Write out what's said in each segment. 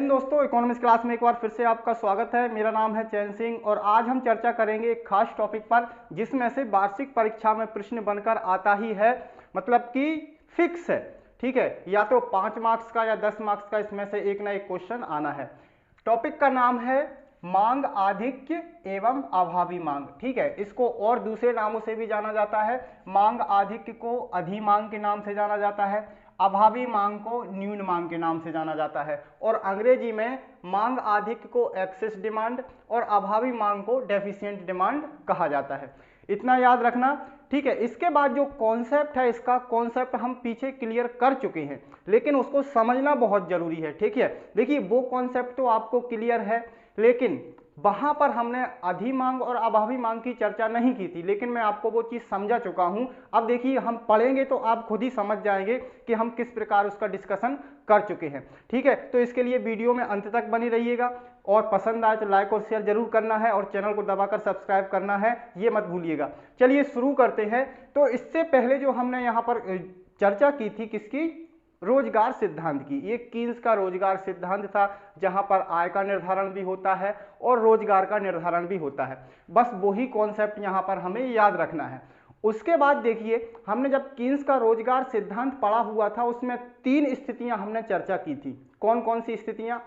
हिंद दोस्तों, economics class में एक बार फिर से आपका स्वागत है। मेरा नाम है चैन सिंह और आज हम चर्चा करेंगे एक खास टॉपिक पर जिसमें से वार्षिक परीक्षा में प्रश्न बनकर आता ही है, मतलब कि फिक्स है। ठीक है, या तो 5 मार्क्स का या 10 मार्क्स का इसमें से एक ना एक क्वेश्चन आना है। टॉपिक का नाम है मांग आधिक्य एवं अभावी मांग। ठीक है, इसको और दूसरे नामों से भी जाना जाता है। मांग आधिक्य को अधिमांग के नाम से जाना जाता है, अभावी मांग को न्यून मांग के नाम से जाना जाता है, और अंग्रेजी में मांग आधिक्य को एक्सेस डिमांड और अभावी मांग को डेफिशिएंट डिमांड कहा जाता है। इतना याद रखना। ठीक है, इसके बाद जो कॉन्सेप्ट है, इसका कॉन्सेप्ट हम पीछे क्लियर कर चुके हैं, लेकिन उसको समझना बहुत जरूरी है। ठीक है, देखिए वो कॉन्सेप्ट तो आपको क्लियर है, लेकिन वहां पर हमने अधिमांग और अभावी मांग की चर्चा नहीं की थी, लेकिन मैं आपको वो चीज समझा चुका हूं। अब देखिए हम पढ़ेंगे तो आप खुद ही समझ जाएंगे कि हम किस प्रकार उसका डिस्कशन कर चुके हैं। ठीक है, तो इसके लिए वीडियो में अंत तक बनी रहिएगा और पसंद आए तो लाइक और शेयर जरूर करना है और चैनल को दबाकर सब्सक्राइब करना है, ये मत भूलिएगा। चलिए शुरू करते हैं। तो इससे पहले जो हमने यहाँ पर चर्चा की थी किसकी, रोजगार सिद्धांत की। ये कीन्स का रोजगार सिद्धांत था, जहां पर आय का निर्धारण भी होता है और रोजगार का निर्धारण भी होता है। बस वही कॉन्सेप्ट यहां पर हमें याद रखना है। उसके बाद देखिए, हमने जब कीन्स का रोजगार सिद्धांत पढ़ा हुआ था, उसमें 3 स्थितियां हमने चर्चा की थी। कौन कौन सी स्थितियां?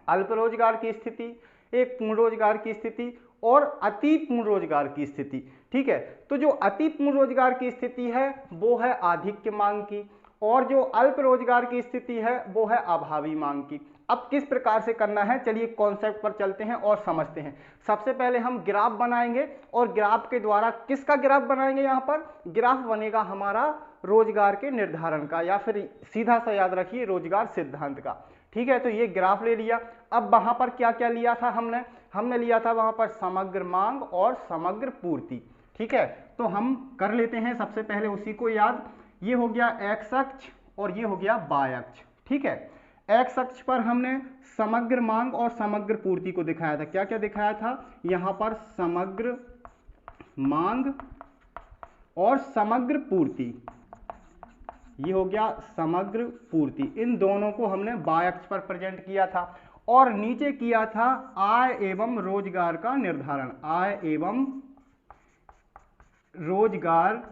अल्प रोजगार की स्थिति, एक पूर्ण रोजगार की स्थिति और अति पूर्ण रोजगार की स्थिति। ठीक है, तो जो अति पूर्ण रोजगार की स्थिति है वो है आधिक्य मांग की, और जो अल्प रोजगार की स्थिति है वो है अभावी मांग की। अब किस प्रकार से करना है, चलिए कॉन्सेप्ट पर चलते हैं और समझते हैं। सबसे पहले हम ग्राफ बनाएंगे और ग्राफ के द्वारा किसका ग्राफ बनाएंगे? यहाँ पर ग्राफ बनेगा हमारा रोजगार के निर्धारण का, या फिर सीधा सा याद रखिए रोजगार सिद्धांत का। ठीक है, तो ये ग्राफ ले लिया। अब वहां पर क्या क्या लिया था हमने लिया था वहां पर समग्र मांग और समग्र पूर्ति। ठीक है, तो हम कर लेते हैं सबसे पहले उसी को याद। ये हो गया एक्स अक्ष और ये हो गया वाई अक्ष। ठीक है, एक्स अक्ष पर हमने समग्र मांग और समग्र पूर्ति को दिखाया था। क्या क्या दिखाया था? यहां पर समग्र मांग और समग्र पूर्ति, ये हो गया समग्र पूर्ति। इन दोनों को हमने वाई अक्ष पर प्रेजेंट किया था, और नीचे किया था आय एवं रोजगार का निर्धारण, आय एवं रोजगार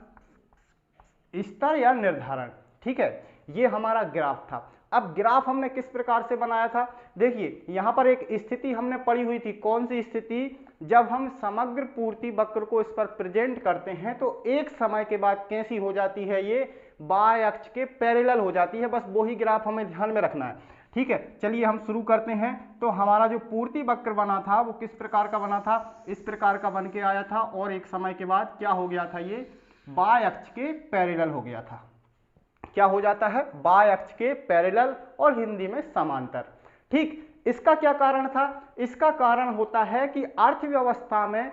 स्तर या निर्धारण। ठीक है, ये हमारा ग्राफ था। अब ग्राफ हमने किस प्रकार से बनाया था? देखिए यहां पर एक स्थिति हमने पढ़ी हुई थी। कौन सी स्थिति? जब हम समग्र पूर्ति वक्र को इस पर प्रेजेंट करते हैं तो एक समय के बाद कैसी हो जाती है? ये वाई अक्ष के पैरेलल हो जाती है। बस वही ग्राफ हमें ध्यान में रखना है। ठीक है, चलिए हम शुरू करते हैं। तो हमारा जो पूर्ति वक्र बना था वो किस प्रकार का बना था? इस प्रकार का बन के आया था, और एक समय के बाद क्या हो गया था? ये वाई अक्ष के पैरेलल हो गया था। क्या हो जाता है? वाई अक्ष के पैरेलल और हिंदी में समांतर। ठीक, इसका क्या कारण था? इसका कारण होता है कि अर्थव्यवस्था में,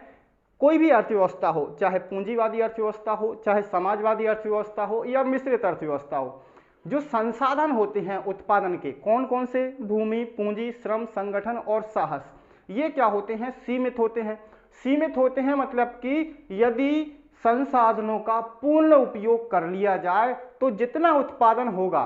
कोई भी अर्थव्यवस्था हो, चाहे पूंजीवादी अर्थव्यवस्था हो, चाहे समाजवादी अर्थव्यवस्था हो या मिश्रित अर्थव्यवस्था हो, जो संसाधन होते हैं उत्पादन के, कौन कौन से? भूमि, पूंजी, श्रम, संगठन और साहस, ये क्या होते हैं? सीमित होते हैं। सीमित होते हैं मतलब कि यदि संसाधनों का पूर्ण उपयोग कर लिया जाए तो जितना उत्पादन होगा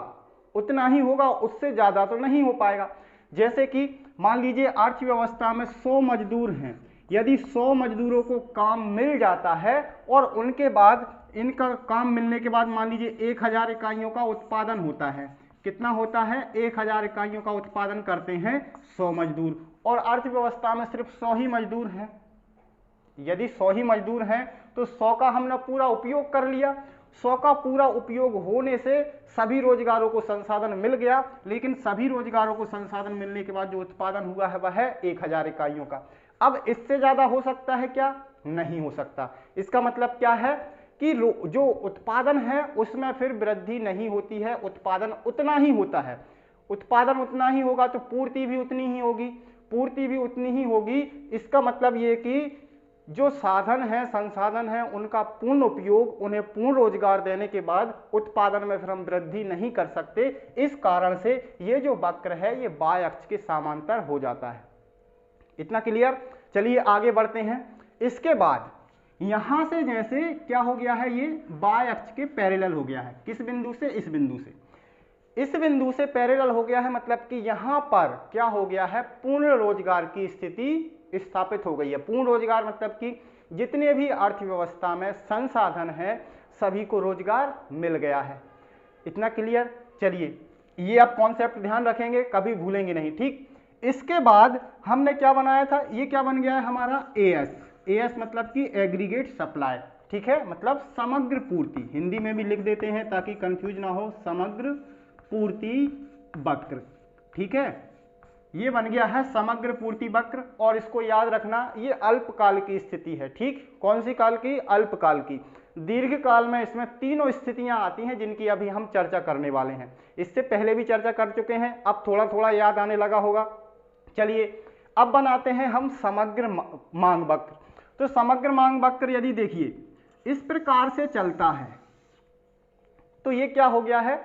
उतना ही होगा, उससे ज्यादा तो नहीं हो पाएगा। जैसे कि मान लीजिए अर्थव्यवस्था में 100 मजदूर हैं, यदि 100 मजदूरों को काम मिल जाता है और उनके बाद इनका काम मिलने के बाद मान लीजिए 1000 इकाइयों का उत्पादन होता है। कितना होता है? 1000 इकाइयों का उत्पादन करते हैं 100 मजदूर, और अर्थव्यवस्था में सिर्फ 100 ही मजदूर हैं। यदि 100 ही मजदूर हैं तो 100 का हमने पूरा उपयोग कर लिया। 100 का पूरा उपयोग होने से सभी रोजगारों को संसाधन मिल गया, लेकिन सभी रोजगारों को संसाधन मिलने के बाद जो उत्पादन हुआ है वह है 1000 इकाइयों का। अब इससे ज्यादा हो सकता है क्या? नहीं हो सकता। इसका मतलब क्या है कि जो उत्पादन है उसमें फिर वृद्धि नहीं होती है, उत्पादन उतना ही होता है। उत्पादन उतना ही होगा तो पूर्ति भी उतनी ही होगी, पूर्ति भी उतनी ही होगी। इसका मतलब ये कि जो साधन है, संसाधन है, उनका पूर्ण उपयोग, उन्हें पूर्ण रोजगार देने के बाद उत्पादन में फिर हम वृद्धि नहीं कर सकते। इस कारण से ये जो वक्र है ये वाई अक्ष के समांतर हो जाता है। इतना क्लियर? चलिए आगे बढ़ते हैं। इसके बाद यहां से जैसे क्या हो गया है, ये वाई अक्ष के पैरेलल हो गया है। किस बिंदु से? इस बिंदु से। इस बिंदु से पैरेलल हो गया है, मतलब कि यहां पर क्या हो गया है, पूर्ण रोजगार की स्थिति स्थापित हो गई है। पूर्ण रोजगार मतलब कि जितने भी अर्थव्यवस्था में संसाधन है सभी को रोजगार मिल गया है। इतना क्लियर? चलिए ये आप कॉन्सेप्ट ध्यान रखेंगे, कभी भूलेंगे नहीं, ठीक। इसके बाद हमने क्या बनाया था, ये क्या बन गया है हमारा एएस। एएस मतलब कि एग्रीगेट सप्लाई, ठीक है, मतलब समग्र पूर्ति, हिंदी में भी लिख देते हैं ताकि कंफ्यूज ना हो, समग्र पूर्ति वक्र, ठीक है। ये बन गया है समग्र पूर्ति वक्र, और इसको याद रखना ये अल्पकाल की स्थिति है, ठीक। कौन सी काल की? अल्पकाल की। दीर्घ काल में इसमें तीनों स्थितियां आती हैं जिनकी अभी हम चर्चा करने वाले हैं। इससे पहले भी चर्चा कर चुके हैं, अब थोड़ा थोड़ा याद आने लगा होगा। चलिए अब बनाते हैं हम समग्र मांग वक्र। तो समग्र मांग वक्र यदि देखिए इस प्रकार से चलता है तो ये क्या हो गया है,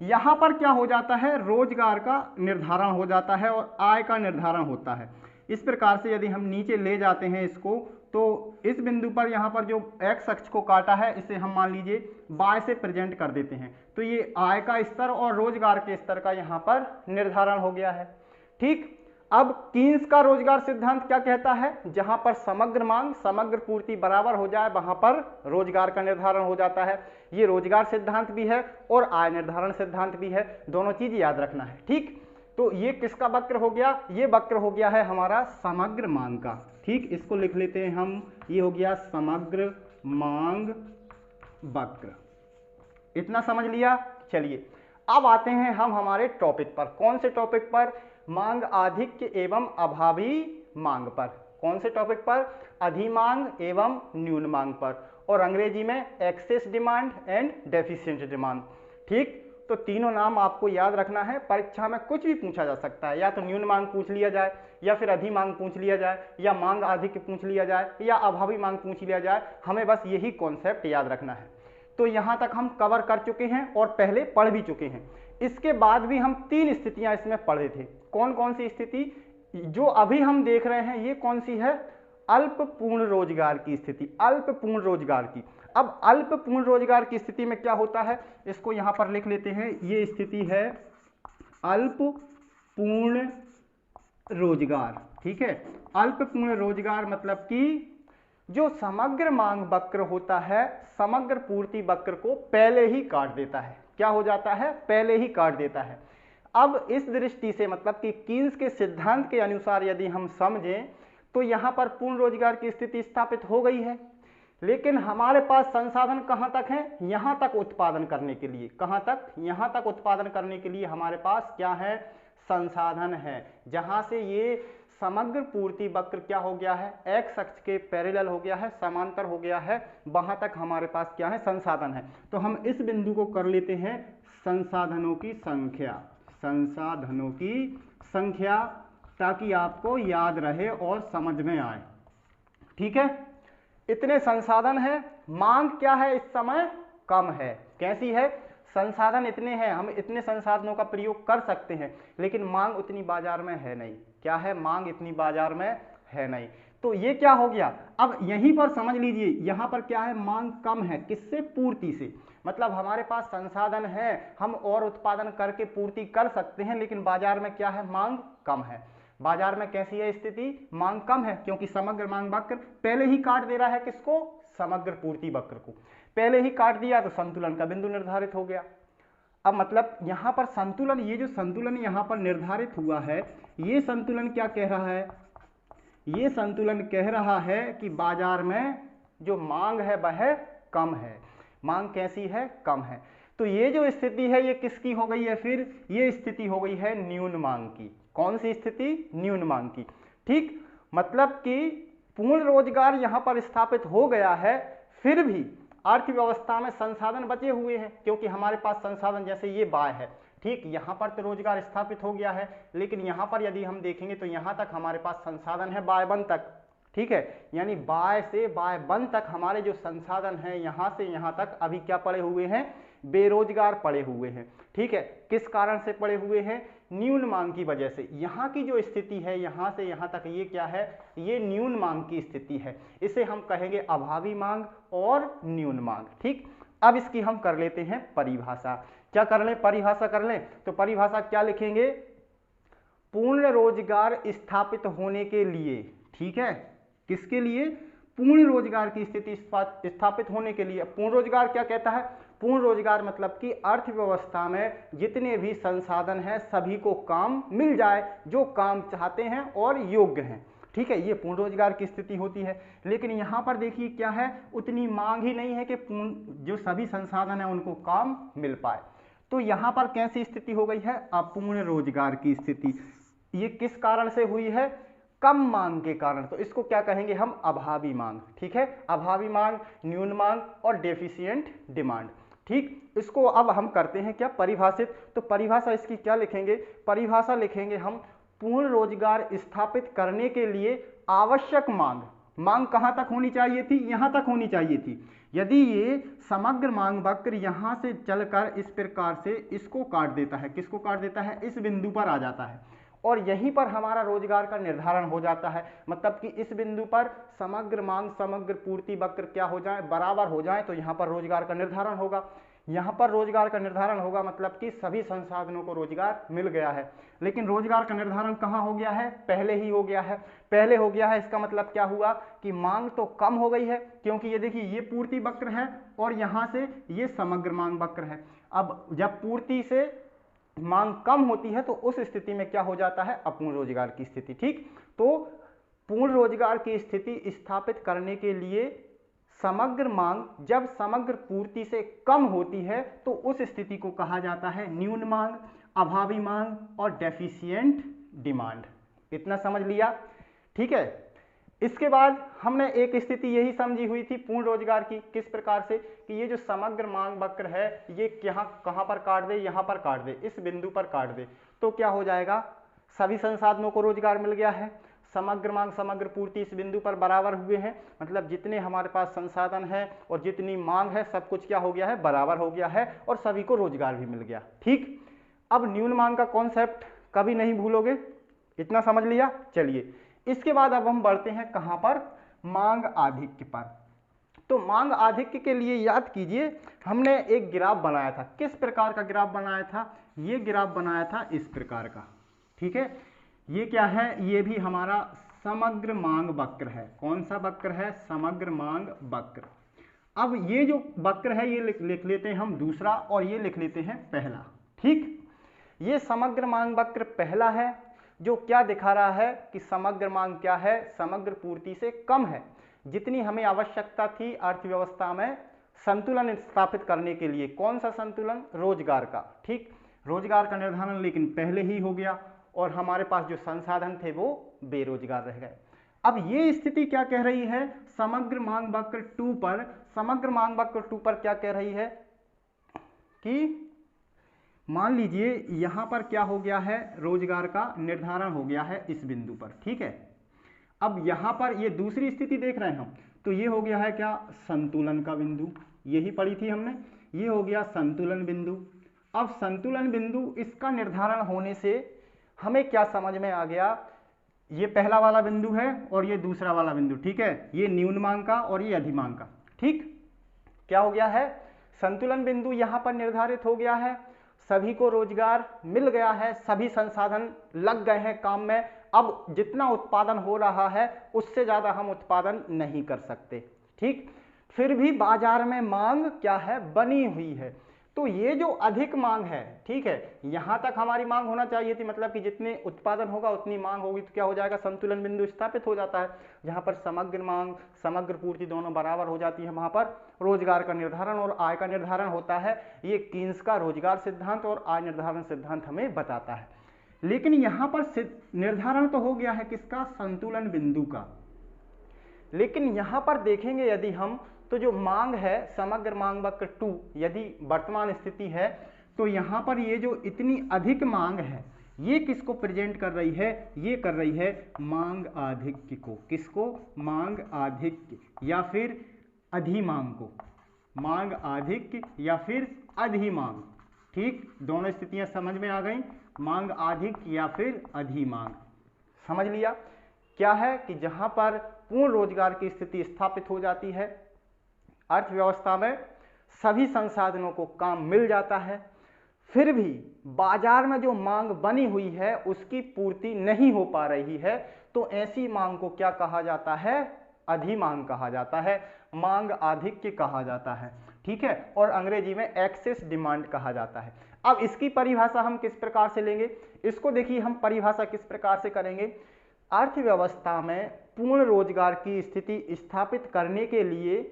यहां पर क्या हो जाता है, रोजगार का निर्धारण हो जाता है और आय का निर्धारण होता है। इस प्रकार से यदि हम नीचे ले जाते हैं इसको, तो इस बिंदु पर यहां पर जो एक्स अक्ष को काटा है इसे हम मान लीजिए वाई से प्रेजेंट कर देते हैं, तो ये आय का स्तर और रोजगार के स्तर का यहां पर निर्धारण हो गया है, ठीक। अब कीन्स का रोजगार सिद्धांत क्या कहता है, जहां पर समग्र मांग समग्र पूर्ति बराबर हो जाए वहां पर रोजगार का निर्धारण हो जाता है। ये रोजगार सिद्धांत भी है और आय निर्धारण सिद्धांत भी है, दोनों चीज याद रखना है, ठीक। तो ये किसका वक्र हो गया, ये वक्र हो गया है हमारा समग्र मांग का, ठीक। इसको लिख लेते हैं हम, ये हो गया समग्र मांग वक्र। इतना समझ लिया? चलिए अब आते हैं हम हमारे टॉपिक पर। कौन से टॉपिक पर? मांग आधिक्य एवं अभावी मांग पर। कौन से टॉपिक पर? अधिमांग एवं न्यून मांग पर, और अंग्रेजी में excess demand and deficient demand, ठीक। तो तीनों नाम आपको याद रखना है, परीक्षा में कुछ भी पूछा जा सकता है, या तो न्यून मांग पूछ लिया जाए, या फिर अधिमांग पूछ लिया जाए, या मांग आधिक्य पूछ लिया जाए, या अभावी मांग पूछ लिया जाए। हमें बस यही कॉन्सेप्ट याद रखना है। तो यहां तक हम कवर कर चुके हैं और पहले पढ़ भी चुके हैं। इसके बाद भी हम तीन स्थितियां इसमें पढ़े थे। कौन कौन सी स्थिति? जो अभी हम देख रहे हैं ये कौन सी है? अल्प पूर्ण रोजगार की स्थिति, अल्प पूर्ण रोजगार की। अब अल्प पूर्ण रोजगार की स्थिति में क्या होता है, इसको यहां पर लिख लेते हैं, ये स्थिति है अल्प पूर्ण रोजगार, ठीक है। अल्प पूर्ण रोजगार मतलब कि जो समग्र मांग वक्र होता है समग्र पूर्ति वक्र को पहले ही काट देता है। क्या हो जाता है? पहले ही काट देता है। अब इस दृष्टि से मतलब कि कीन्स के सिद्धांत के अनुसार यदि हम समझें तो यहां पर पूर्ण रोजगार की स्थिति स्थापित हो गई है, लेकिन हमारे पास संसाधन कहां तक है? यहां तक उत्पादन करने के लिए। कहां तक? यहां तक उत्पादन करने के लिए हमारे पास क्या है? संसाधन है, जहां से ये समग्र पूर्ति वक्र क्या हो गया है? एक्स अक्ष के पैरेलल हो गया है, समांतर हो गया है, वहां तक हमारे पास क्या है? संसाधन है। तो हम इस बिंदु को कर लेते हैं संसाधनों की संख्या, संसाधनों की संख्या, ताकि आपको याद रहे और समझ में आए, ठीक है। इतने संसाधन है, मांग क्या है इस समय? कम है। कैसी है? संसाधन इतने हैं, हम इतने संसाधनों का प्रयोग कर सकते हैं, लेकिन मांग उतनी बाजार में है नहीं। क्या है? मांग इतनी बाजार में है नहीं। तो ये क्या हो गया? अब यहीं पर समझ लीजिए, यहां पर क्या है? मांग कम है। किससे? पूर्ति से। मतलब हमारे पास संसाधन है, हम और उत्पादन करके पूर्ति कर सकते हैं, लेकिन बाजार में क्या है? मांग कम है। बाजार में कैसी है स्थिति? मांग कम है, क्योंकि समग्र मांग वक्र पहले ही काट दे रहा है। किसको? समग्र पूर्ति वक्र को पहले ही काट दिया, तो संतुलन का बिंदु निर्धारित हो गया। अब मतलब यहां पर संतुलन, ये जो संतुलन यहां पर निर्धारित हुआ है, ये संतुलन क्या कह रहा है? ये संतुलन कह रहा है कि बाजार में जो मांग है वह कम है। मांग कैसी है? कम है। तो ये जो स्थिति है ये किसकी हो गई है? फिर ये स्थिति हो गई है न्यून मांग की। कौन सी स्थिति? न्यून मांग की, ठीक। मतलब कि पूर्ण रोजगार यहां पर स्थापित हो गया है, फिर भी अर्थव्यवस्था में संसाधन बचे हुए हैं, क्योंकि हमारे पास संसाधन जैसे ये बाय है, ठीक। यहां पर तो रोजगार स्थापित हो गया है, लेकिन यहां पर यदि हम देखेंगे तो यहां तक हमारे पास संसाधन है बाय वन तक, ठीक है। यानी बाय से बाय वन तक हमारे जो संसाधन है यहां से यहां तक अभी क्या पड़े हुए हैं? बेरोजगार पड़े हुए हैं, ठीक है। किस कारण से पड़े हुए हैं? न्यून मांग की वजह से। यहाँ की जो स्थिति है यहाँ से यहाँ तक, ये क्या है? ये न्यून मांग की स्थिति है। इसे हम कहेंगे अभावी मांग और न्यून मांग, ठीक। अब इसकी हम कर लेते हैं परिभाषा। क्या कर लें, परिभाषा कर लें। तो परिभाषा क्या लिखेंगे, पूर्ण रोजगार स्थापित होने के लिए, ठीक है, किसके लिए, पूर्ण रोजगार की स्थिति स्थापित होने के लिए। पूर्ण रोजगार क्या कहता है, पूर्ण रोजगार मतलब कि अर्थव्यवस्था में जितने भी संसाधन हैं सभी को काम मिल जाए, जो काम चाहते हैं और योग्य हैं, ठीक है, ये पूर्ण रोजगार की स्थिति होती है। लेकिन यहाँ पर देखिए क्या है, उतनी मांग ही नहीं है कि पूर्ण जो सभी संसाधन है उनको काम मिल पाए। तो यहाँ पर कैसी स्थिति हो गई है, अपूर्ण रोजगार की स्थिति। ये किस कारण से हुई है, कम मांग के कारण। तो इसको क्या कहेंगे हम, अभावी मांग, ठीक है, अभावी मांग, न्यून मांग और डेफिशिएंट डिमांड, ठीक। इसको अब हम करते हैं क्या, परिभाषित। तो परिभाषा इसकी क्या लिखेंगे, परिभाषा लिखेंगे हम, पूर्ण रोजगार स्थापित करने के लिए आवश्यक मांग। मांग कहां तक होनी चाहिए थी, यहां तक होनी चाहिए थी। यदि ये समग्र मांग वक्र यहां से चलकर इस प्रकार से इसको काट देता है, किसको काट देता है, इस बिंदु पर आ जाता है और यहीं पर हमारा रोजगार का निर्धारण हो जाता है। मतलब कि इस बिंदु पर समग्र मांग समग्र पूर्ति वक्र क्या हो जाए, बराबर हो जाए, तो यहाँ पर रोजगार का निर्धारण होगा। यहाँ पर रोजगार का निर्धारण होगा मतलब कि सभी संसाधनों को रोजगार मिल गया है। लेकिन रोजगार का निर्धारण कहाँ हो गया है, पहले ही हो गया है, पहले हो गया है। इसका मतलब क्या हुआ कि मांग तो कम हो गई है, क्योंकि ये देखिए ये पूर्ति वक्र है और यहाँ से ये समग्र मांग वक्र है। अब जब पूर्ति से मांग कम होती है तो उस स्थिति में क्या हो जाता है, अपूर्ण रोजगार की स्थिति, ठीक। तो पूर्ण रोजगार की स्थिति स्थापित करने के लिए समग्र मांग जब समग्र पूर्ति से कम होती है तो उस स्थिति को कहा जाता है न्यून मांग, अभावी मांग और डेफिशिएंट डिमांड। इतना समझ लिया, ठीक है। इसके बाद हमने एक स्थिति यही समझी हुई थी पूर्ण रोजगार की, किस प्रकार से कि ये जो समग्र मांग वक्र है ये कहां पर काट दे, यहां पर काट दे, इस बिंदु पर काट दे, तो क्या हो जाएगा, सभी संसाधनों को रोजगार मिल गया है। समग्र मांग समग्र पूर्ति इस बिंदु पर बराबर हुए हैं, मतलब जितने हमारे पास संसाधन है और जितनी मांग है सब कुछ क्या हो गया है, बराबर हो गया है और सभी को रोजगार भी मिल गया, ठीक। अब न्यून मांग का कॉन्सेप्ट कभी नहीं भूलोगे, इतना समझ लिया। चलिए इसके बाद अब हम बढ़ते हैं कहां पर, मांग आधिक्य पर। तो मांग आधिक्य के लिए याद कीजिए हमने एक ग्राफ बनाया था। किस प्रकार का ग्राफ बनाया था, ये ग्राफ बनाया था इस प्रकार का, ठीक है। ये क्या है, ये भी हमारा समग्र मांग वक्र है। कौन सा वक्र है, समग्र मांग वक्र। अब ये जो वक्र है ये लिख लेते हैं हम दूसरा और ये लिख लेते हैं पहला, ठीक। ये समग्र मांग वक्र पहला है जो क्या दिखा रहा है कि समग्र मांग क्या है, समग्र पूर्ति से कम है। जितनी हमें आवश्यकता थी अर्थव्यवस्था में संतुलन स्थापित करने के लिए, कौन सा संतुलन, रोजगार का, ठीक। रोजगार का निर्धारण लेकिन पहले ही हो गया और हमारे पास जो संसाधन थे वो बेरोजगार रह गए। अब ये स्थिति क्या कह रही है, समग्र मांग वक्र 2 पर, समग्र मांग वक्र 2 पर क्या कह रही है कि मान लीजिए यहां पर क्या हो गया है, रोजगार का निर्धारण हो गया है इस बिंदु पर, ठीक है। अब यहां पर ये दूसरी स्थिति देख रहे हैं हम, तो ये हो गया है क्या, संतुलन का बिंदु, यही पढ़ी थी हमने, ये हो गया संतुलन बिंदु। अब संतुलन बिंदु इसका निर्धारण होने से हमें क्या समझ में आ गया, ये पहला वाला बिंदु है और ये दूसरा वाला बिंदु, ठीक है, ये न्यून मांग का और ये अधिमांग का, ठीक। क्या हो गया है, संतुलन बिंदु यहां पर निर्धारित हो गया है, सभी को रोजगार मिल गया है, सभी संसाधन लग गए हैं काम में। अब जितना उत्पादन हो रहा है उससे ज्यादा हम उत्पादन नहीं कर सकते, ठीक। फिर भी बाजार में मांग क्या है, बनी हुई है। तो ये जो अधिक मांग है, ठीक है, यहां तक हमारी मांग होना चाहिए थी, मतलब कि जितने उत्पादन होगा उतनी मांग होगी, तो क्या हो जाएगा, संतुलन बिंदु स्थापित हो जाता है। जहां पर समग्र मांग समग्र पूर्ति दोनों बराबर हो जाती है, वहां पर रोजगार का निर्धारण और आय का निर्धारण होता है। ये कीन्स का रोजगार सिद्धांत और आय निर्धारण सिद्धांत हमें बताता है। लेकिन यहां पर निर्धारण तो हो गया है किसका, संतुलन बिंदु का। लेकिन यहां पर देखेंगे यदि हम, तो जो मांग है समग्र मांग वक्र 2 यदि वर्तमान स्थिति है, तो यहां पर ये जो इतनी अधिक मांग है ये किसको प्रेजेंट कर रही है, ये कर रही है मांग आधिक्य को। किसको, मांग आधिक्य या फिर अधिमांग को, मांग आधिक्य या फिर अधिमांग, ठीक। दोनों स्थितियां समझ में आ गई, मांग आधिक्य या फिर अधिमांग, समझ लिया। क्या है कि जहां पर पूर्ण रोजगार की स्थिति स्थापित हो जाती है, अर्थव्यवस्था में सभी संसाधनों को काम मिल जाता है, फिर भी बाजार में जो मांग बनी हुई है उसकी पूर्ति नहीं हो पा रही है, तो ऐसी मांग को क्या कहा जाता है? अधिमांग कहा जाता है, मांग आधिक्य कहा जाता है, ठीक है, और अंग्रेजी में एक्सेस डिमांड कहा जाता है। अब इसकी परिभाषा हम किस प्रकार से लेंगे? इसको देखिए, हम परिभाषा किस प्रकार से करेंगे? अर्थव्यवस्था में पूर्ण रोजगार की स्थिति स्थापित करने के लिए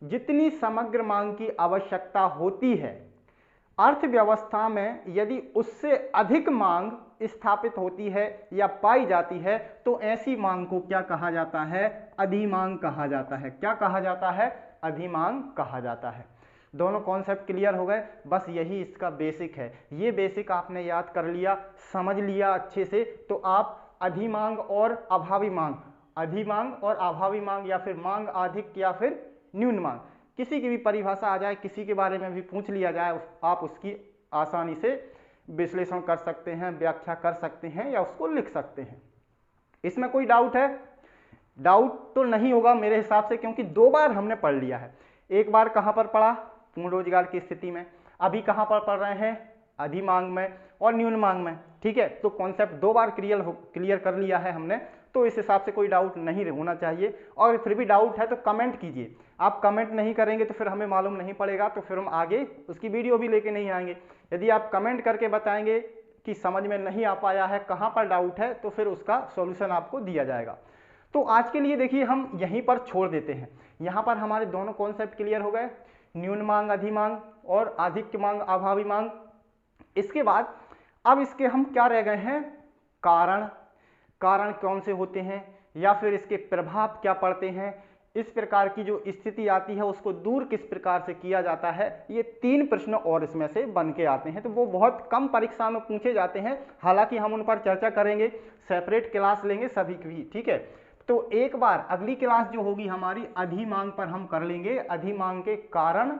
जितनी समग्र मांग की आवश्यकता होती है, अर्थव्यवस्था में यदि उससे अधिक मांग स्थापित होती है या पाई जाती है, तो ऐसी मांग को क्या कहा जाता है? अधिमांग कहा जाता है। क्या कहा जाता है? अधिमांग कहा जाता है। दोनों कॉन्सेप्ट क्लियर हो गए? बस यही इसका बेसिक है। ये बेसिक आपने याद कर लिया, समझ लिया अच्छे से, तो आप अधिमांग और अभावी मांग, अधिमांग और अभावी मांग, या फिर मांग अधिक या फिर न्यून मांग, किसी की भी परिभाषा आ जाए, किसी के बारे में भी पूछ लिया जाए, आप उसकी आसानी से विश्लेषण कर सकते हैं, व्याख्या कर सकते हैं या उसको लिख सकते हैं। इसमें कोई डाउट है? डाउट तो नहीं होगा मेरे हिसाब से, क्योंकि 2 बार हमने पढ़ लिया है। एक बार कहां पर पढ़ा? पूर्ण रोजगार की स्थिति में। अभी कहां पर पढ़ रहे हैं? अधिमांग में और न्यून मांग में, ठीक है। तो कॉन्सेप्ट 2 बार क्लियर कर लिया है हमने, तो इस हिसाब से कोई डाउट नहीं होना चाहिए। और फिर भी डाउट है तो कमेंट कीजिए। आप कमेंट नहीं करेंगे तो फिर हमें मालूम नहीं पड़ेगा, तो फिर हम आगे उसकी वीडियो भी लेके नहीं आएंगे। यदि आप कमेंट करके बताएंगे कि समझ में नहीं आ पाया है, कहाँ पर डाउट है, तो फिर उसका सॉल्यूशन आपको दिया जाएगा। तो आज के लिए देखिए हम यहीं पर छोड़ देते हैं। यहाँ पर हमारे दोनों कॉन्सेप्ट क्लियर हो गए, न्यून मांग अधिमांग और आधिक्य मांग अभावी मांग। इसके बाद अब इसके हम क्या रह गए हैं? कारण। कारण कौन से होते हैं या फिर इसके प्रभाव क्या पड़ते हैं, इस प्रकार की जो स्थिति आती है उसको दूर किस प्रकार से किया जाता है, ये 3 प्रश्न और इसमें से बन के आते हैं। तो वो बहुत कम परीक्षा में पूछे जाते हैं, हालांकि हम उन पर चर्चा करेंगे, सेपरेट क्लास लेंगे सभी की, ठीक है। तो एक बार अगली क्लास जो होगी हमारी अधिमांग पर हम कर लेंगे, अधिमांग के कारण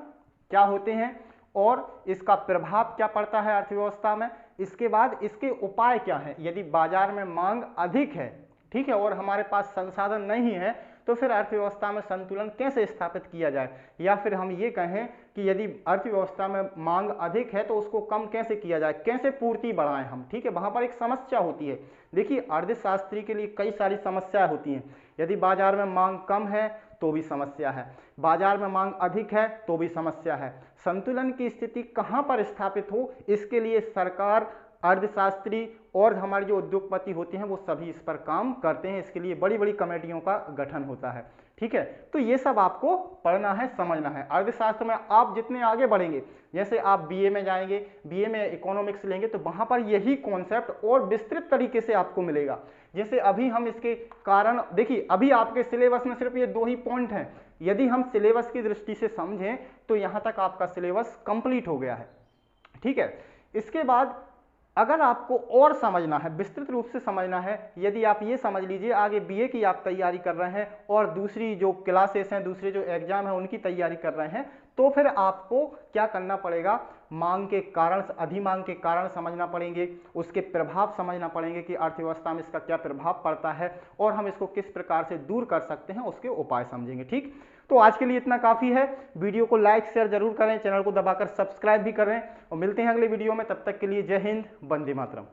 क्या होते हैं और इसका प्रभाव क्या पड़ता है अर्थव्यवस्था में। इसके बाद इसके उपाय क्या है, यदि बाजार में मांग अधिक है, ठीक है, और हमारे पास संसाधन नहीं है, तो फिर अर्थव्यवस्था में संतुलन कैसे स्थापित किया जाए। या फिर हम ये कहें कि यदि अर्थव्यवस्था में मांग अधिक है तो उसको कम कैसे किया जाए, कैसे पूर्ति बढ़ाएं हम, ठीक है। वहां पर एक समस्या होती है। देखिए अर्थशास्त्री के लिए कई सारी समस्याएं होती हैं। यदि बाजार में मांग कम है तो भी समस्या है, बाजार में मांग अधिक है तो भी समस्या है। संतुलन की स्थिति कहां पर स्थापित हो, इसके लिए सरकार, अर्थशास्त्री और हमारे जो उद्योगपति होते हैं वो सभी इस पर काम करते हैं। इसके लिए बड़ी बड़ी कमेटियों का गठन होता है, ठीक है। तो ये सब आपको पढ़ना है, समझना है। अर्थशास्त्र में आप जितने आगे बढ़ेंगे, जैसे आप बीए में जाएंगे, बीए में इकोनॉमिक्स लेंगे, तो वहां पर यही कॉन्सेप्ट और विस्तृत तरीके से आपको मिलेगा। जैसे अभी हम इसके कारण, देखिए अभी आपके सिलेबस में सिर्फ ये 2 ही पॉइंट हैं। यदि हम सिलेबस की दृष्टि से समझें तो यहां तक आपका सिलेबस कंप्लीट हो गया है, ठीक है। इसके बाद अगर आपको और समझना है, विस्तृत रूप से समझना है, यदि आप ये समझ लीजिए आगे बीए की आप तैयारी कर रहे हैं और दूसरी जो क्लासेस हैं, दूसरे जो एग्जाम है उनकी तैयारी कर रहे हैं, तो फिर आपको क्या करना पड़ेगा? मांग के कारण, अधिमांग के कारण समझना पड़ेंगे, उसके प्रभाव समझना पड़ेंगे कि अर्थव्यवस्था में इसका क्या प्रभाव पड़ता है और हम इसको किस प्रकार से दूर कर सकते हैं, उसके उपाय समझेंगे, ठीक। तो आज के लिए इतना काफी है। वीडियो को लाइक शेयर जरूर करें, चैनल को दबाकर सब्सक्राइब भी करें और मिलते हैं अगले वीडियो में। तब तक के लिए जय हिंद, वंदे मातरम।